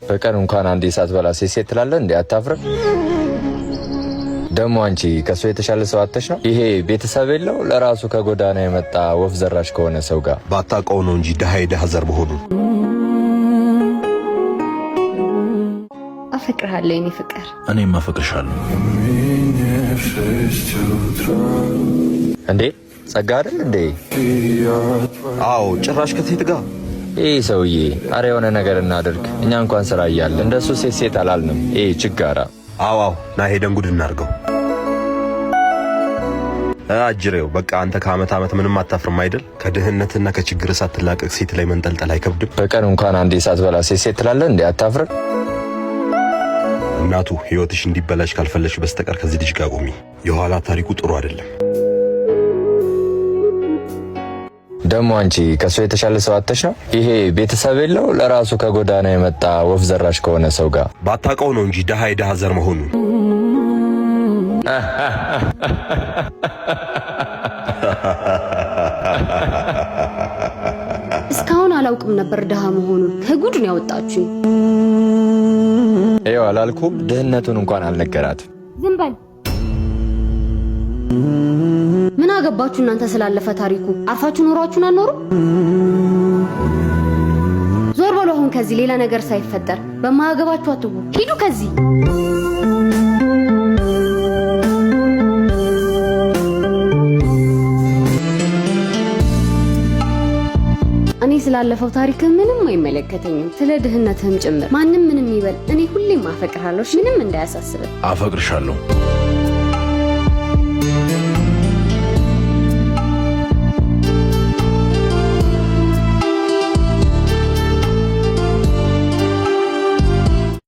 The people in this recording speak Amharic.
በቀን እንኳን አንዴ ሳትበላ ሴት ትላለህ እንዴ? አታፍርም? ደሞ አንቺ ከሱ የተሻለ ሰው አጥተሽ ነው? ይሄ ቤተሰብ የለው ለራሱ ከጎዳና የመጣ ወፍ ዘራሽ ከሆነ ሰው ጋር ባታውቀው ነው እንጂ ደሃ ዘር መሆኑ። አፈቅርሃለሁ የኔ ፍቅር። እኔም አፈቅርሻለሁ። እንዴ ጸጋ አይደል እንዴ? አዎ ጭራሽ ከሴት ጋር ይሄ ሰውዬ። አረ የሆነ ነገር እናድርግ። እኛ እንኳን ስራ እያለ እንደሱ ሴት አላልንም። ይሄ ችጋራ። አዎ ና ሄደን ጉድ እናርገው። አጅሬው በቃ አንተ ከዓመት ዓመት ምንም አታፍርም አይደል? ከድህነትና ከችግር ሳትላቀቅ ሴት ላይ መንጠልጠል አይከብድም? በቀን እንኳን አንዴ ሳትበላ ሴት ትላለህ እንዴ? አታፍርም? እናቱ ህይወትሽ እንዲበላሽ ካልፈለሽ በስተቀር ከዚህ ልጅ ጋር ቆሚ። የኋላ ታሪኩ ጥሩ አይደለም። ደሞ አንቺ ከሱ የተሻለ ሰው አጥተሽ ነው? ይሄ ቤተሰብ የለው ለራሱ ከጎዳና የመጣ ወፍ ዘራሽ ከሆነ ሰው ጋር ባታውቀው ነው እንጂ ደሃ ዘር መሆኑ። እስካሁን አላውቅም ነበር ደሃ መሆኑን። ከጉድ ነው ያወጣችኝ። ይኸው አላልኩም? ድህነቱን እንኳን አልነገራትም። ዝም በል። ምን አገባችሁ እናንተ ስላለፈ ታሪኩ? አርፋችሁ ኖሯችሁን አኖሩ። ዞር በሉ አሁን ከዚህ ሌላ ነገር ሳይፈጠር። በማያገባችሁ አትጉ። ሂዱ ከዚህ። እኔ ስላለፈው ታሪክ ምንም አይመለከተኝም፣ ስለ ድህነትህም ጭምር። ማንም ምንም ይበል፣ እኔ ሁሌም አፈቅርሃለሁ። ምንም እንዳያሳስብ። አፈቅርሻለሁ።